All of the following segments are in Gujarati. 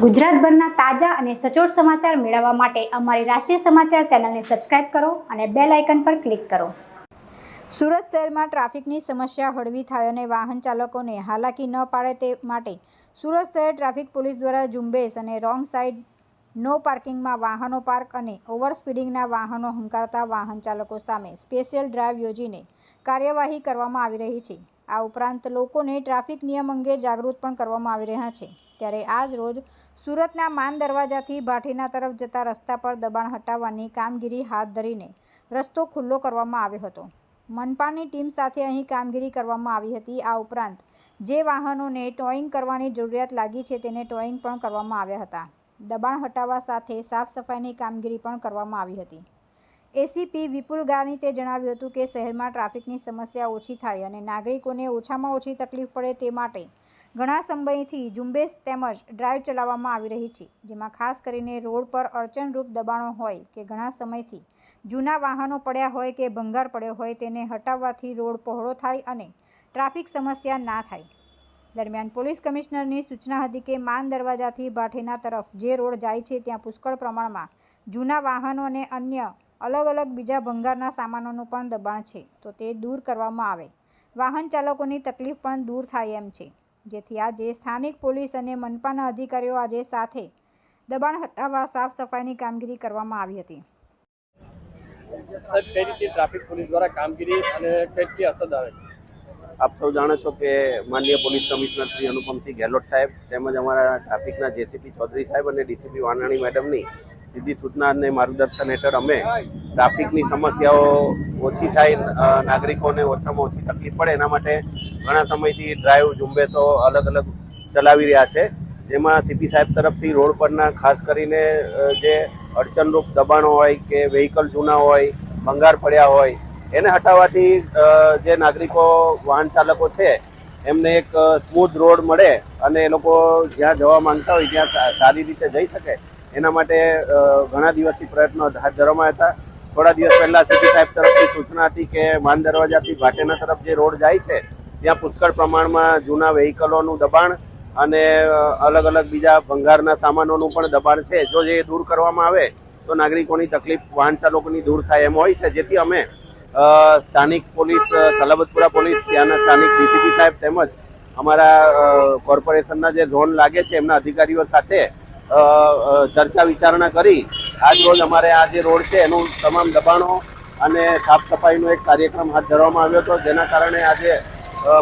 ગુજરાતભરના તાજા અને સચોટ સમાચાર મેળવવા માટે અમારી રાષ્ટ્રીય સમાચાર ચેનલને સબસ્ક્રાઇબ કરો અને બેલ આઇકન પર ક્લિક કરો। સુરત શહેરમાં ટ્રાફિકની સમસ્યા હળવી થાય અને વાહન ચાલકોને હાલાકી ન પાડે તે માટે સુરત શહેર ટ્રાફિક પોલીસ દ્વારા ઝુંબેશ અને રોંગ સાઇડ નો પાર્કિંગમાં વાહનો પાર્ક અને ઓવર સ્પીડિંગના વાહનો હંકારતા વાહન ચાલકો સામે સ્પેશિયલ ડ્રાઇવ યોજીને કાર્યવાહી કરવામાં આવી રહી છે। આ ઉપરાંત લોકોને ટ્રાફિક નિયમ અંગે જાગૃત પણ કરવામાં આવી રહ્યા છે। ત્યારે આજ રોજ સુરતના માન દરવાજાથી ભાટીના તરફ જતા રસ્તા પર દબાણ હટાવવાની કામગીરી હાથ ધરીને રસ્તો ખુલ્લો કરવામાં આવ્યો હતો। મનપાની ટીમ સાથે અહીં કામગીરી કરવામાં આવી હતી। આ ઉપરાંત જે વાહનોને ટોઈંગ કરવાની જરૂરિયાત લાગી છે તેને ટોઈંગ પણ કરવામાં આવ્યા હતા। દબાણ હટાવવા સાથે સાફ સફાઈની કામગીરી પણ કરવામાં આવી હતી। એસીપી વિપુલ ગામિતે જણાવ્યું હતું કે શહેરમાં ટ્રાફિકની સમસ્યા ઓછી થાય અને નાગરિકોને ઓછામાં ઓછી તકલીફ પડે તે માટે ઘણા સમયથી ઝુંબેશ તેમજ ડ્રાઇવ ચલાવવામાં આવી રહી છે, જેમાં ખાસ કરીને રોડ પર અડચણરૂપ દબાણો હોય કે ઘણા સમયથી જૂના વાહનો પડ્યા હોય કે ભંગાર પડ્યો હોય તેને હટાવવાથી રોડ પહોળો થાય અને ટ્રાફિક સમસ્યા ના થાય। દરમિયાન પોલીસ કમિશનરની સૂચના હતી કે માન દરવાજાથી ભાટીના તરફ જે રોડ જાય છે ત્યાં પુષ્કળ પ્રમાણમાં જૂના વાહનો અને અન્ય અલગ બીજા ભંગારના સામાનોનું પણ દબાણ છે, તો તે દૂર કરવામાં આવે, વાહન ચાલકોની તકલીફ પણ દૂર થાય એમ છે। જેથી આજે સ્થાનિક પોલીસ અને મનપાના અધિકારીઓ આજે સાથે દબાણ હટાવવા સાફ સફાઈની કામગીરી કરવામાં આવી હતી। સર, કઈ રીતે ટ્રાફિક પોલીસ દ્વારા કામગીરી અને કેટલી અસર આવે? આપ સૌ જાણો છો કે માનનીય પોલીસ કમિશનર શ્રી અનુપમસિંહ ગેહલોત સાહેબ તેમજ અમારા ટ્રાફિકના જેસીપી ચૌધરી સાહેબ અને ડીસીપી વાનાણી મેડમની સીધી સૂચના અને માર્ગદર્શન હેઠળ અમે ટ્રાફિકની સમસ્યાઓ ઓછી થાય, નાગરિકોને ઓછામાં ઓછી તકલીફ પડે એના માટે ઘણા સમયથી ડ્રાઈવ ઝુંબેશો અલગ ચલાવી રહ્યા છે। જેમાં સીપી સાહેબ તરફથી રોડ પરના ખાસ કરીને જે અડચણરૂપ દબાણો હોય કે વ્હીકલ જૂના હોય, ભંગાર પડ્યા હોય એને હટાવવાથી જે નાગરિકો વાહન ચાલકો છે એમને એક સ્મૂથ રોડ મળે અને એ લોકો જ્યાં જવા માંગતા હોય ત્યાં સારી રીતે જઈ શકે એના માટે ઘણા દિવસથી પ્રયત્નો હાથ ધરવામાં હતા। થોડા દિવસ પહેલા સીપી સાહેબ તરફથી સૂચના હતી કે માન દરવાજાથી ભાટેના તરફ જે રોડ જાય છે ત્યાં પુષ્કળ પ્રમાણમાં જૂના વ્હીકલોનું દબાણ અને અલગ બીજા ભંગારના સામાનોનું પણ દબાણ છે। જો એ દૂર કરવામાં આવે તો નાગરિકોની તકલીફ વાહન ચાલકોની દૂર થાય એમ હોય છે। જેથી અમે સ્થાનિક પોલીસ, સલાબતપુરા પોલીસ, ત્યાંના સ્થાનિક ડીસીપી સાહેબ તેમજ અમારા કોર્પોરેશનના જે ઝોન લાગે છે એમના અધિકારીઓ સાથે ચર્ચા વિચારણા કરી આજ રોજ અમારે આ જે રોડ છે એનું તમામ દબાણો અને સાફ સફાઈનો એક કાર્યક્રમ હાથ ધરવામાં આવ્યો હતો, જેના કારણે આજે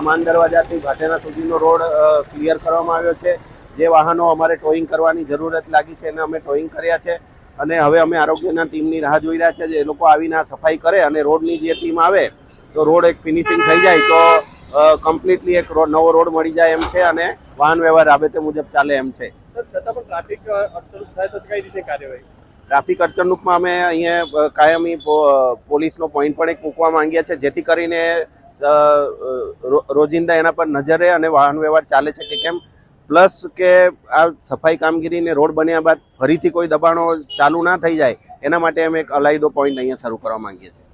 માન દરવાજાથી ભાટેના સુધીનો રોડ ક્લિયર કરવામાં આવ્યો છે। જે વાહનો અમારે ટોઈંગ કરવાની જરૂરત લાગી છે એને અમે ટોઈંગ કર્યા છે અને હવે અમે આરોગ્યના ટીમની રાહ જોઈ રહ્યા છે જે લોકો આવીને આ સફાઈ કરે અને રોડની જે ટીમ આવે તો રોડ એક ફિનિશિંગ થઈ જાય તો કમ્પ્લીટલી એક નવો રોડ મળી જાય એમ છે અને વાહન વ્યવહાર રાબેતે મુજબ ચાલે એમ છે। છતાં પણ ટ્રાફિક અડચણરૂપ થાય તો કઈ રીતે કાર્યવાહી? ટ્રાફિક અડચણરૂપમાં અમે અહીંયા કાયમી પોલીસનો પોઈન્ટ પણ એક મૂકવા માંગ્યા છે, જેથી કરીને રોજિંદા એના પર નજર રહે અને વાહન વ્યવહાર ચાલે છે કે કેમ, પ્લસ કે આ સફાઈ કામગીરીને રોડ બન્યા બાદ ફરીથી કોઈ દબાણો ચાલુ ના થઈ જાય એના માટે અમે એક અલાયદો પોઈન્ટ અહીંયા શરૂ કરવા માંગીએ છીએ।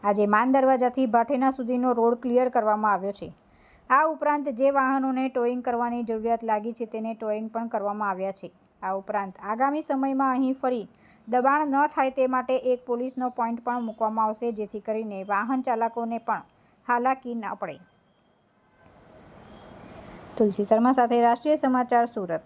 આજે માન દરવાજાથી ભાટેના સુધીનો રોડ ક્લિયર કરવામાં આવ્યો છે। આ ઉપરાંત જે વાહનોને ટોઈંગ કરવાની જરૂરિયાત લાગી છે તેને ટોઈંગ પણ કરવામાં આવ્યા છે। આ ઉપરાંત આગામી સમયમાં અહીં ફરી દબાણ ન થાય તે માટે એક પોલીસનો પોઈન્ટ પણ મૂકવામાં આવશે, જેથી કરીને વાહન ચાલકોને પણ હાલાકી ન પડે। તુલસી શર્મા સાથે રાષ્ટ્રીય સમાચાર, સુરત।